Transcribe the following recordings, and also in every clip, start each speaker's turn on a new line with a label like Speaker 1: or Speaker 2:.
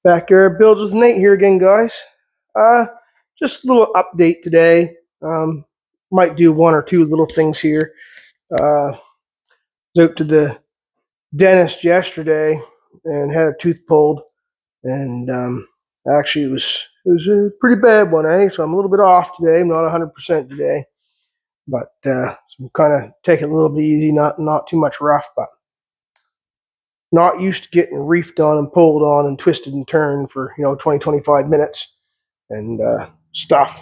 Speaker 1: Backyard Builds with Nate here again, guys. Just a little update today. Might do one or two little things here. Was out to the dentist yesterday and had a tooth pulled, and actually it was a pretty bad one, So I'm a little bit off today. I'm not 100% today, but so I'm kind of taking it a little bit easy, not too much rough, but not used to getting reefed on and pulled on and twisted and turned for 20-25 minutes and stuff.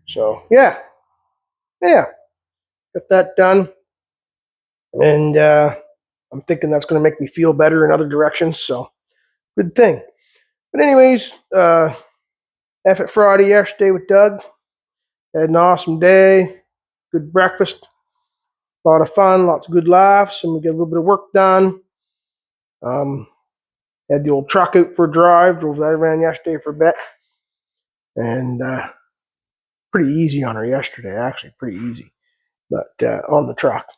Speaker 1: So yeah, got that done, and I'm thinking that's going to make me feel better in other directions. So good thing. But anyways, F it Friday yesterday with Doug. Had an awesome day. Good breakfast. A lot of fun. Lots of good laughs, and we get a little bit of work done. Had the old truck out for a drive. Drove that around yesterday for a bit, and pretty easy on her yesterday. Actually, pretty easy, but on the truck.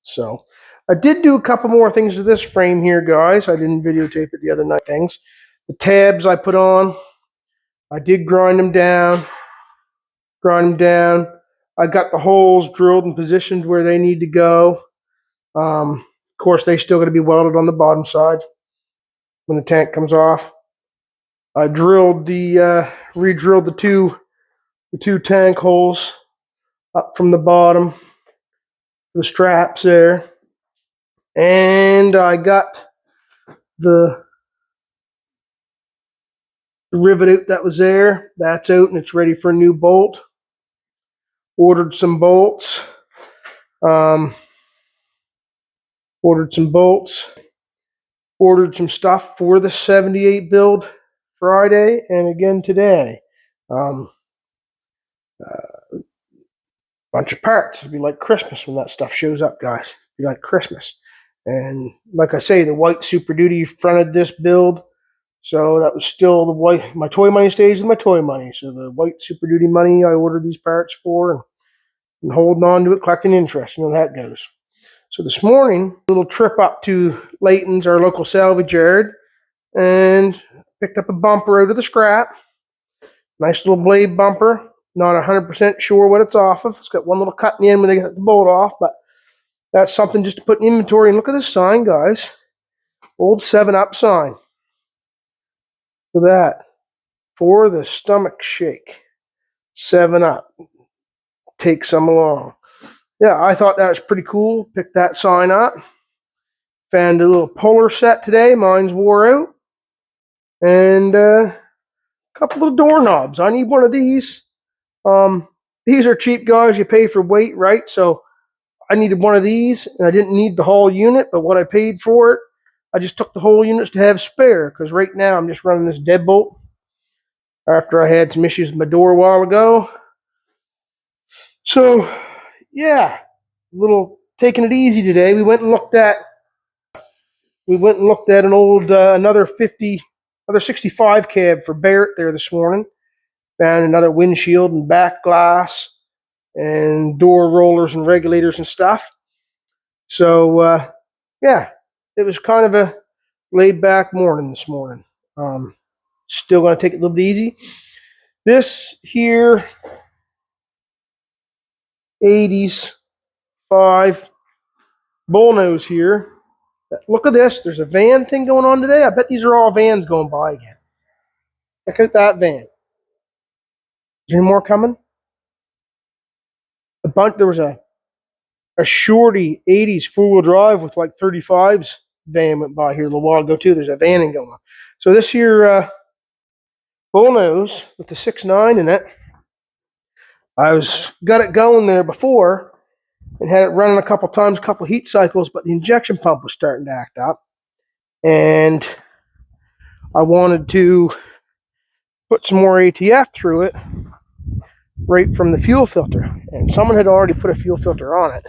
Speaker 1: So I did do a couple more things to this frame here, guys. I didn't videotape it the other night. Things, the tabs I put on, I did grind them down. I got the holes drilled and positioned where they need to go. Of course, they still got to be welded on the bottom side when the tank comes off. I re-drilled the two tank holes up from the bottom, the straps there, and I got the rivet out that was there. That's out and it's ready for a new bolt. Ordered some bolts. Ordered some stuff for the 78 build Friday and again today. Bunch of parts. It'll be like Christmas when that stuff shows up, guys. It'll be like Christmas. And like I say, the white Super Duty fronted this build. So that was still the white. My toy money stays with my toy money. So the white Super Duty money I ordered these parts for and holding on to it, collecting interest. You know how that goes. So this morning, a little trip up to Layton's, our local salvage yard, and picked up a bumper out of the scrap. Nice little blade bumper. Not 100% sure what it's off of. It's got one little cut in the end when they get the bolt off, but that's something just to put in inventory. And look at this sign, guys. Old 7-Up sign. Look at that. For the stomach shake. 7-Up. Take some along. Yeah, I thought that was pretty cool. Picked that sign up. Found a little puller set today. Mine's wore out. And a couple of doorknobs. I need one of these. These are cheap, guys. You pay for weight, right? So I needed one of these, and I didn't need the whole unit, but what I paid for it, I just took the whole units to have spare, because right now I'm just running this deadbolt after I had some issues with my door a while ago. So yeah, a little taking it easy today. We went and looked at an old another 65 cab for Barrett there this morning. Found another windshield and back glass and door rollers and regulators and stuff. So yeah, it was kind of a laid back morning this morning. Still going to take it a little bit easy. This here 80s 5 bullnose here. Look at this. There's a van thing going on today. I bet these are all vans going by again. Check out that van. Is there any more coming? There was a shorty 80s 4-wheel drive with like 35s van went by here a little while ago too. There's a vanning going on. So this here bullnose with the 6.9 in it, I got it going there before and had it running a couple times, a couple heat cycles, but the injection pump was starting to act up, and I wanted to put some more ATF through it right from the fuel filter, and someone had already put a fuel filter on it,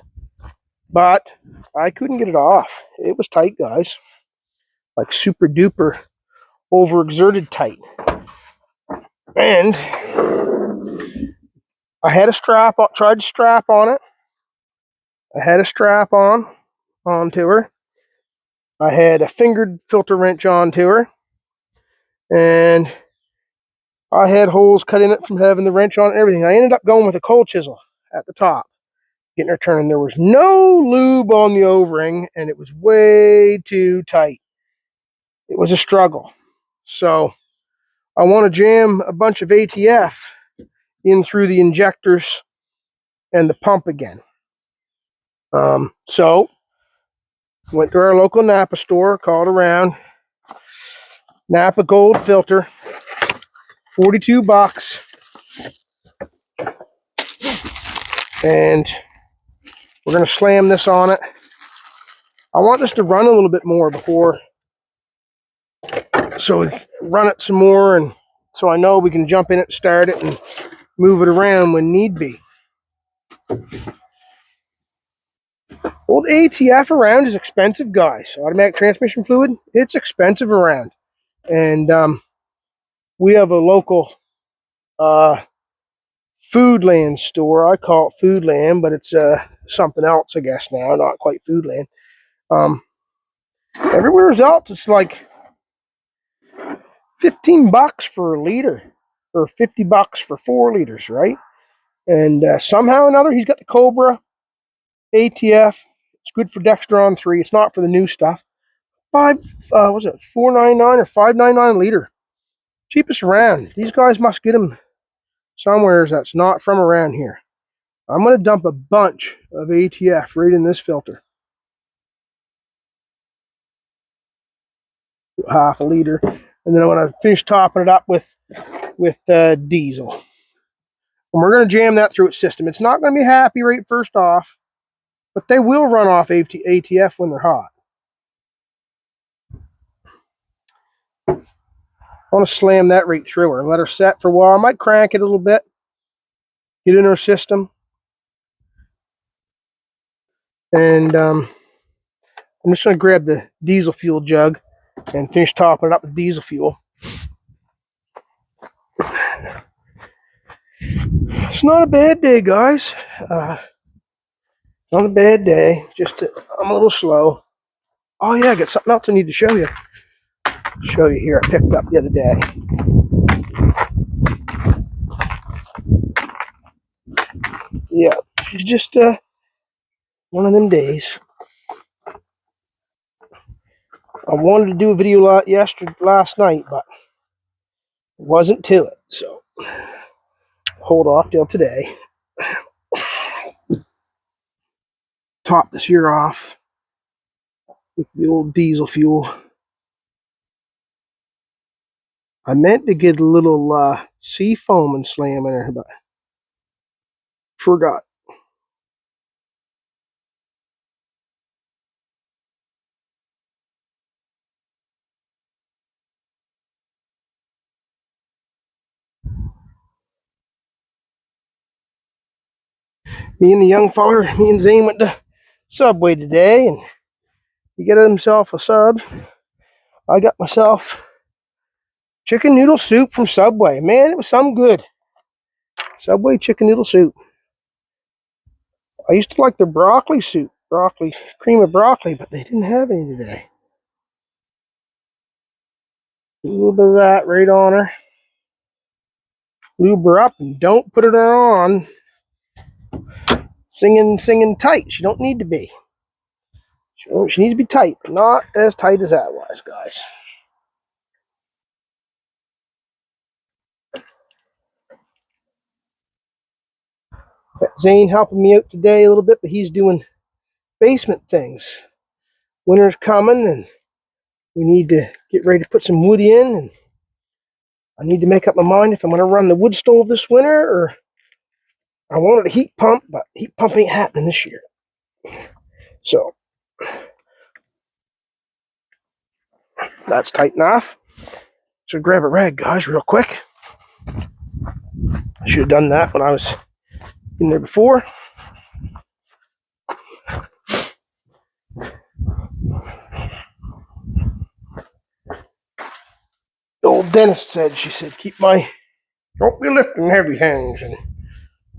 Speaker 1: but I couldn't get it off. It was tight, guys, like super duper overexerted tight. And I had a strap, tried to strap on it. I had a strap onto her, I had a fingered filter wrench onto her, and I had holes cut in it from having the wrench on and everything. I ended up going with a cold chisel at the top, getting her turning. There was no lube on the O-ring, and it was way too tight. It was a struggle. So I want to jam a bunch of ATF in through the injectors and the pump again. So went to our local Napa store, called around. Napa Gold filter, $42, and we're going to slam this on it. I want this to run a little bit more before, so we run it some more, and so I know we can jump in it, start it, and move it around when need be. Old ATF around is expensive, guys. Automatic transmission fluid, it's expensive around. And we have a local Foodland store. I call it Foodland, but it's something else, I guess, now, not quite Foodland. Everywhere else, it's like $15 for a liter, or $50 for 4 liters, right? And somehow or another, he's got the Cobra ATF. It's good for Dextron 3. It's not for the new stuff. Was it $4.99 or $5.99 a liter? Cheapest around. These guys must get them somewhere that's not from around here. I'm going to dump a bunch of ATF right in this filter. Half a liter. And then I'm going to finish topping it up with diesel. And we're going to jam that through its system. It's not going to be happy right first off, but they will run off ATF when they're hot. I want to slam that right through her and let her set for a while. I might crank it a little bit, get in her system. And I'm just going to grab the diesel fuel jug and finish topping it up with diesel fuel. It's not a bad day, guys. Not a bad day. Just I'm a little slow. Oh yeah, I got something else I need to show you. Show you here. I picked up the other day. Yeah, she's just one of them days. I wanted to do a video last night, but wasn't to it. So hold off till today. Top this here off with the old diesel fuel. I meant to get a little sea foam and slam in her, but forgot. Me and the young feller, me and Zane went to Subway today, and he got himself a sub. I got myself chicken noodle soup from Subway. Man, it was some good. Subway chicken noodle soup. I used to like their broccoli soup, cream of broccoli, but they didn't have any today. A little bit of that right on her. Lube her up and don't put it on singing tight. She don't need to be. She needs to be tight, but not as tight as that was, guys. Got Zane helping me out today a little bit, but he's doing basement things. Winter's coming, and we need to get ready to put some wood in, and I need to make up my mind if I'm going to run the wood stove this winter, or I wanted a heat pump, but heat pump ain't happening this year. So that's tight enough. So grab a rag, guys, real quick. I should have done that when I was in there before. The old dentist said, she said, don't be lifting heavy things and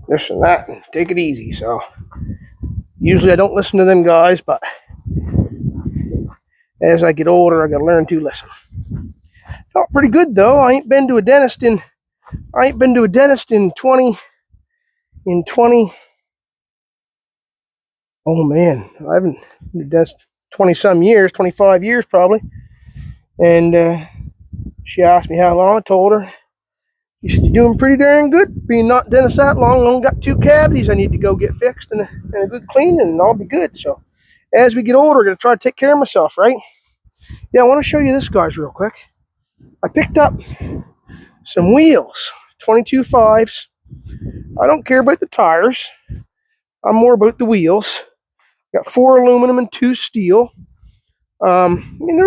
Speaker 1: this and that, and take it easy. So usually I don't listen to them guys, but As I get older, I gotta learn to listen. Felt pretty good though. I ain't been to a dentist in 20. Oh man, I haven't been to a dentist 20 some years, 25 years probably. And she asked me how long. I told her. She said, "You're doing pretty darn good being not dentist that long. I only got 2 cavities I need to go get fixed and a good cleaning, and I'll be good." So as we get older, we're gonna try to take care of myself, right? Yeah, I want to show you this, guys, real quick. I picked up some wheels, 22 5s. I don't care about the tires. I'm more about the wheels. Got 4 aluminum and 2 steel. I mean,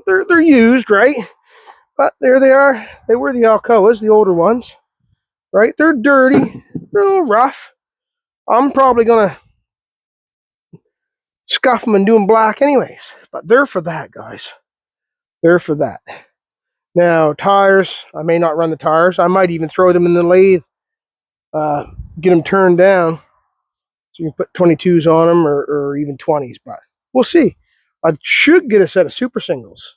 Speaker 1: they're used, right? But there they are. They were the Alcoas, the older ones, right? They're dirty. They're a little rough. I'm probably gonna scuff them and do them black anyways. But they're for that, guys. They're for that. Now, tires, I may not run the tires. I might even throw them in the lathe, get them turned down, so you can put 22s on them or even 20s, but we'll see. I should get a set of super singles.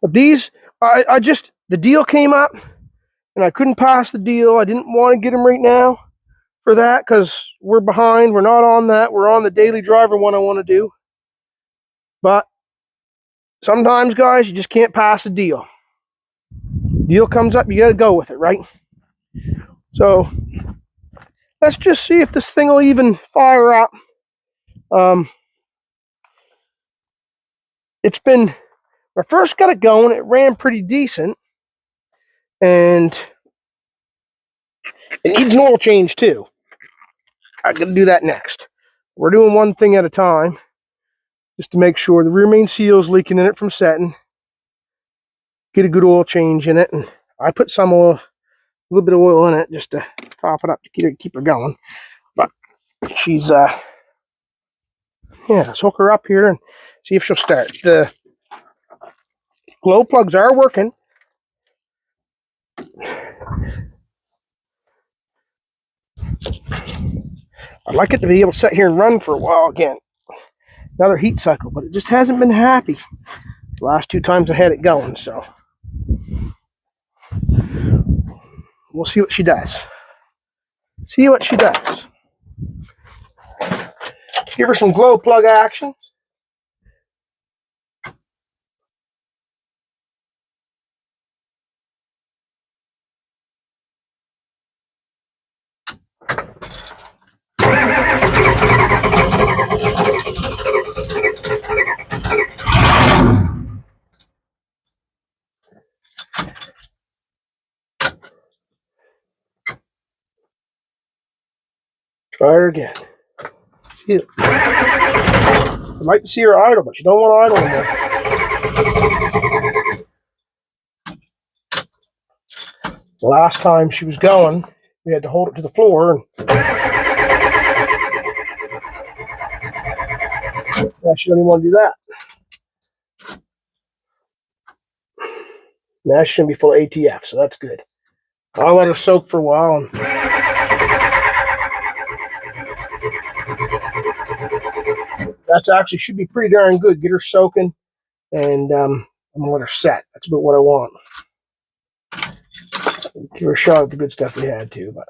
Speaker 1: But these, the deal came up, and I couldn't pass the deal. I didn't want to get them right now for that, because we're behind. We're not on that. We're on the daily driver one I want to do. But sometimes, guys, you just can't pass a deal. Deal comes up, you got to go with it, right? So let's just see if this thing will even fire up. It's been, when I first got it going, it ran pretty decent, and it needs an oil change too. I'm going to do that next. We're doing one thing at a time, just to make sure the rear main seal is leaking in it from setting. Get a good oil change in it, and I put some oil, a little bit of oil in it, just to top it up to keep her going. But she's, yeah, let's hook her up here and see if she'll start. The glow plugs are working. I'd like it to be able to sit here and run for a while again. Another heat cycle, but it just hasn't been happy the last 2 times I had it going, so we'll see what she does. See what she does. Give her some glow plug action. Try her again. See it. I'd like to see her idle, but she don't want to idle anymore. The last time she was going, we had to hold it to the floor, and now she don't even want to do that. Now she's going to be full of ATF, so that's good. I'll let her soak for a while. And that's actually should be pretty darn good. Get her soaking, and I'm going to let her set. That's about what I want. Give her a shot at the good stuff we had, too. But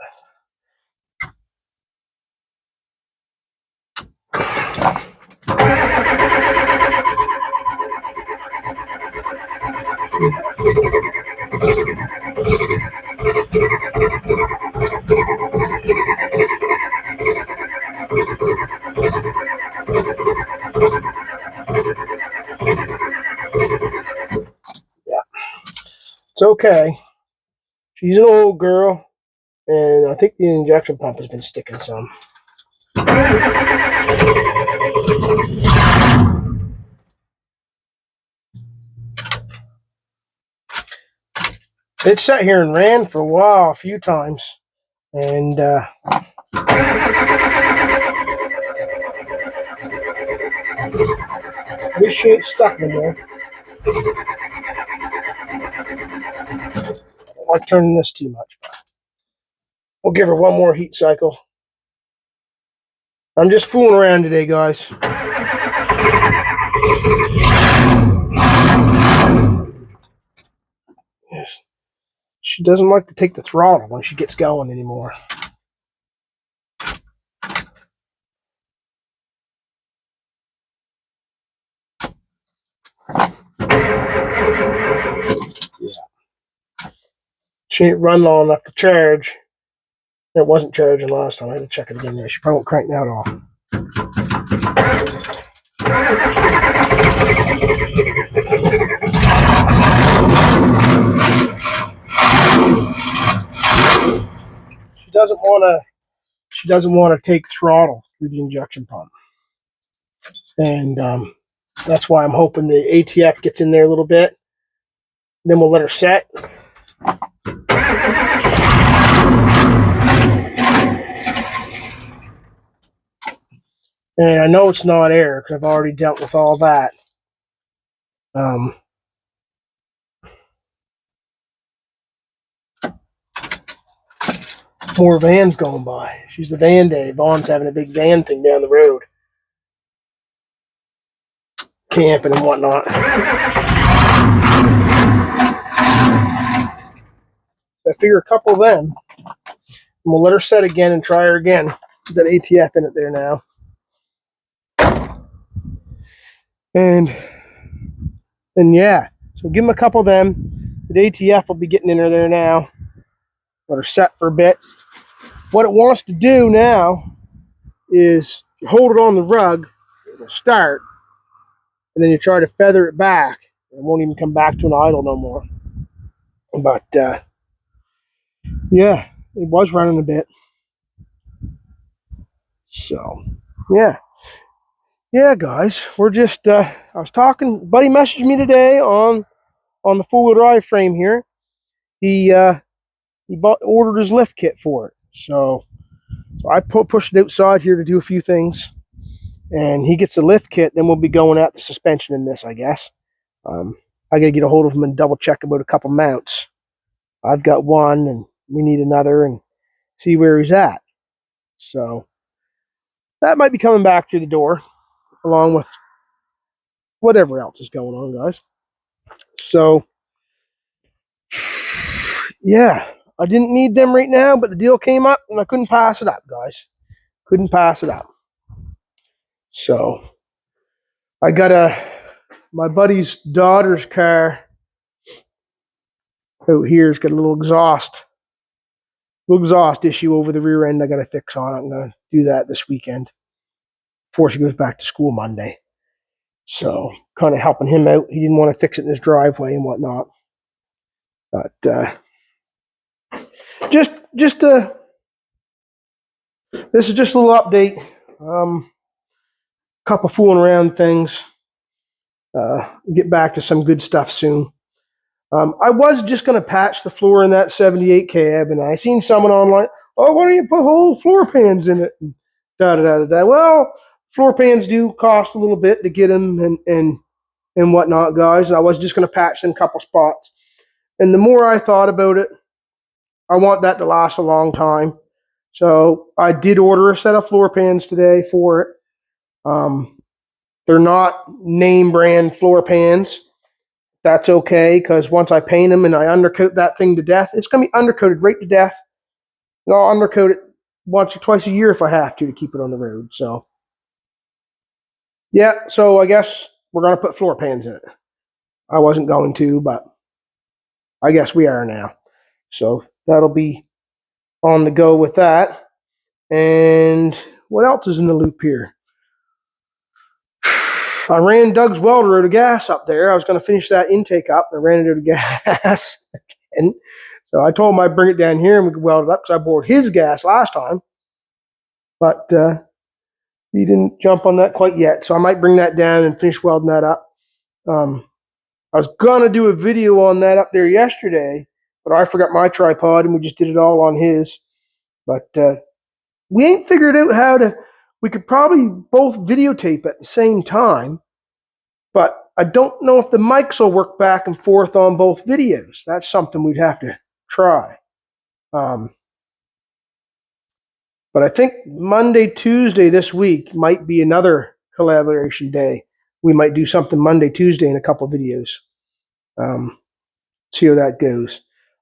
Speaker 1: yeah, it's okay. She's an old girl, and I think the injection pump has been sticking some. It sat here and ran for a while, a few times, and this she ain't stuck anymore. I don't like turning this too much. We'll give her one more heat cycle. I'm just fooling around today, guys. Yes. She doesn't like to take the throttle when she gets going anymore. Yeah. She ain't run long enough to charge. It wasn't charging last time. I had to check it again there. She probably won't crank that off. She doesn't want to take throttle through the injection pump. And that's why I'm hoping the ATF gets in there a little bit. Then we'll let her set. And I know it's not air because I've already dealt with all that. More vans going by. She's the van day. Vaughn's having a big van thing down the road. Camping and whatnot. I figure a couple of them. And we'll let her set again and try her again. That ATF in it there now. And yeah. So give them a couple of them. The ATF will be getting in her there now. Let her set for a bit. What it wants to do now is you hold it on the rug, it'll start, and then you try to feather it back. It won't even come back to an idle no more. But yeah, it was running a bit. So yeah, guys, we're just. I was talking. Buddy messaged me today on the 4-wheel drive frame here. He ordered his lift kit for it. So I pushed it outside here to do a few things, and he gets a lift kit. Then we'll be going at the suspension in this, I guess. I got to get a hold of him and double check about a couple mounts. I've got one, and we need another, and see where he's at. So that might be coming back through the door, along with whatever else is going on, guys. So yeah, I didn't need them right now, but the deal came up, and I couldn't pass it up, guys. Couldn't pass it up. So I got my buddy's daughter's car out here's got a little exhaust issue over the rear end I got to fix on it. I'm going to do that this weekend before she goes back to school Monday. So kind of helping him out. He didn't want to fix it in his driveway and whatnot. But this is just a little update. Couple fooling around things. Get back to some good stuff soon. I was just going to patch the floor in that 78 cab, and I seen someone online, oh, why don't you put whole floor pans in it? And da-da-da-da-da. Well, floor pans do cost a little bit to get them and whatnot, guys. And I was just going to patch them a couple spots. And the more I thought about it, I want that to last a long time. So I did order a set of floor pans today for it. They're not name brand floor pans. That's okay, because once I paint them and I undercoat that thing to death, it's going to be undercoated right to death. And I'll undercoat it once or twice a year if I have to keep it on the road. So, yeah, so I guess we're going to put floor pans in it. I wasn't going to, but I guess we are now. So that'll be on the go with that. And what else is in the loop here? I ran Doug's welder out of gas up there. I was going to finish that intake up, and I ran it out of gas. And so I told him I'd bring it down here and we could weld it up because I bored his gas last time. But he didn't jump on that quite yet. So I might bring that down and finish welding that up. I was going to do a video on that up there yesterday, but I forgot my tripod and we just did it all on his. But we ain't figured out how to. We could probably both videotape at the same time, but I don't know if the mics will work back and forth on both videos. That's something we'd have to try. But I think Monday, Tuesday this week might be another collaboration day. we might do something Monday, Tuesday in a couple of videos. See how that goes.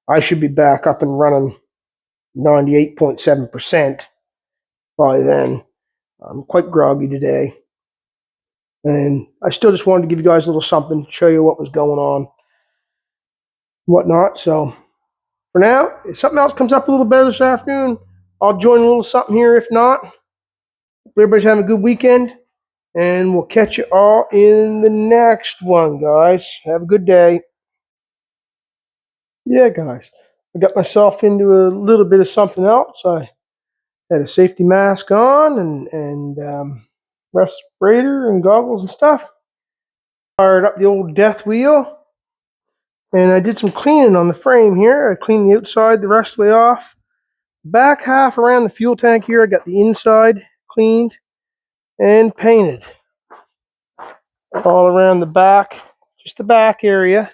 Speaker 1: I should be back up and running 98.7% by then. I'm quite groggy today. And I still just wanted to give you guys a little something, show you what was going on, whatnot. So for now, if something else comes up a little better this afternoon, I'll join a little something here. If not, everybody's having a good weekend, and we'll catch you all in the next one, guys. Have a good day. Yeah, guys, I got myself into a little bit of something else. I had a safety mask on and respirator and goggles and stuff. Fired up the old death wheel, and I did some cleaning on the frame here. I cleaned the outside the rest of the way off. Back half around the fuel tank here, I got the inside cleaned and painted. All around the back, just the back area.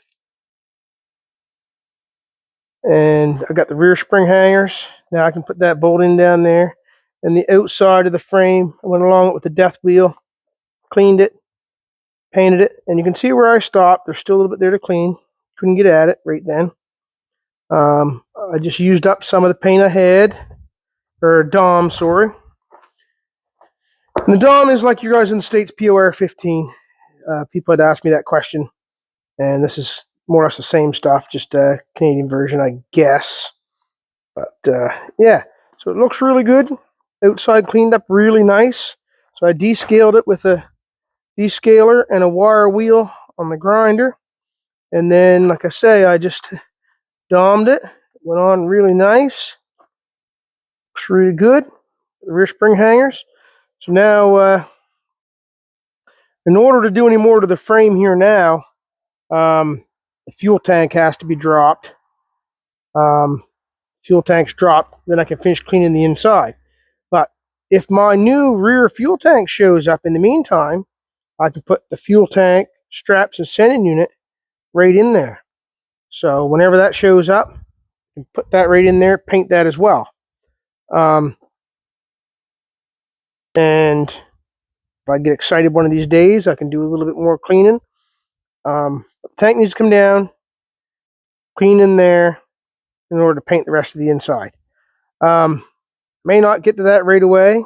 Speaker 1: And I got the rear spring hangers. Now I can put that bolt in down there. And the outside of the frame, I went along it with the death wheel, cleaned it, painted it, and you can see where I stopped. There's still a little bit there to clean. Couldn't get at it right then. I just used up some of the paint I had, or Dom, sorry. And the Dom is like you guys in the States, POR 15. People had asked me that question, and this is more or less the same stuff, just a Canadian version, I guess. But yeah, so it looks really good. Outside cleaned up really nice. So I descaled it with a descaler and a wire wheel on the grinder. And then, like I say, I just domed it. Went on really nice. Looks really good. The rear spring hangers. So now, in order to do any more to the frame here now, the fuel tank has to be dropped. Fuel tank's dropped, then I can finish cleaning the inside. But if my new rear fuel tank shows up in the meantime, I can put the fuel tank, straps, and sending unit right in there. So whenever that shows up, you can put that right in there, paint that as well. And if I get excited one of these days, I can do a little bit more cleaning. The tank needs to come down, clean in there in order to paint the rest of the inside. May not get to that right away.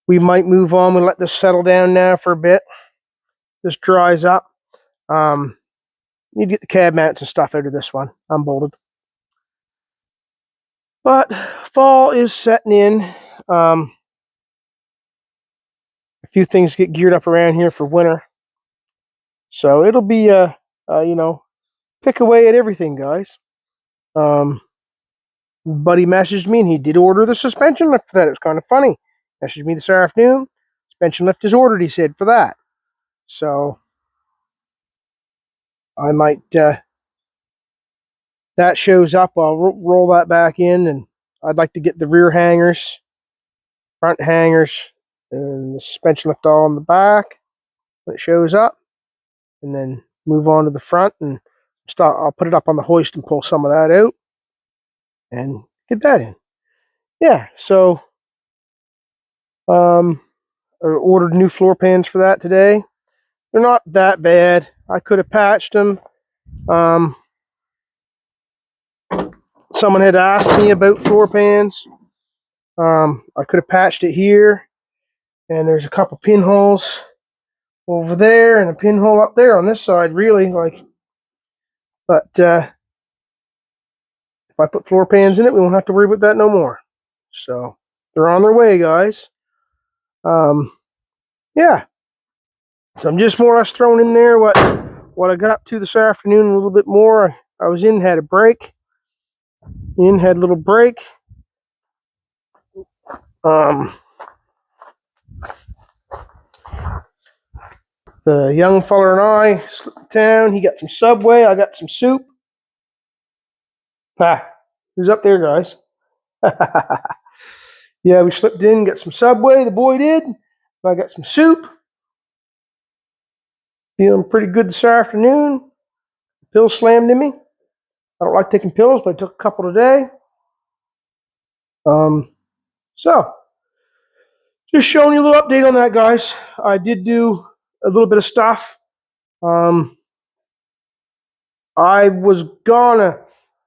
Speaker 1: We might move on. We'll let this settle down now for a bit. This dries up. Need to get the cab mounts and stuff out of this one. Unbolted. But fall is setting in. A few things get geared up around here for winter. So it'll be, you know, pick away at everything, guys. Buddy messaged me, and he did order the suspension lift for that. It was kind of funny. Messaged me this afternoon. Suspension lift is ordered, he said, for that. So I might, that shows up, I'll roll that back in, and I'd like to get the rear hangers, front hangers, and the suspension lift all in the back when it shows up, and then move on to the front and start. I'll put it up on the hoist and pull some of that out and get that in. Yeah, so I ordered new floor pans for that today. They're not that bad. I could have patched them. Someone had asked me about floor pans. I could have patched it here, and there's a couple pinholes over there and a pinhole up there on this side, really. But if I put floor pans in it, we won't have to worry about that no more. So they're on their way, guys. Yeah. So I'm just more or less throwing in there what I got up to this afternoon a little bit more. I was in, had a break. Had a little break. The young fella and I slipped down. He got some Subway. I got some soup. Who's up there, guys? Yeah, we slipped in, got some Subway. The boy did. I got some soup. Feeling pretty good this afternoon. Pill slammed in me. I don't like taking pills, but I took a couple today. So Just showing you a little update on that, guys. I did do a little bit of stuff. I was gonna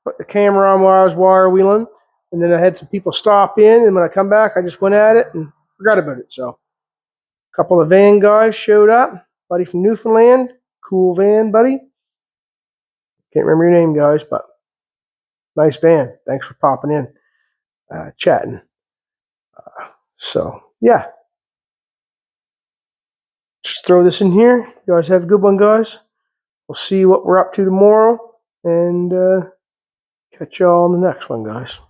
Speaker 1: put the camera on while I was wire wheeling, and then I had some people stop in, and when I come back, I just went at it and forgot about it. So a couple of van guys showed up. Buddy from Newfoundland, cool van, buddy. Can't remember your name, guys, but nice van. Thanks for popping in, chatting. So yeah, just throw this in here. You guys have a good one, guys. We'll see what we're up to tomorrow, and catch y'all on the next one, guys.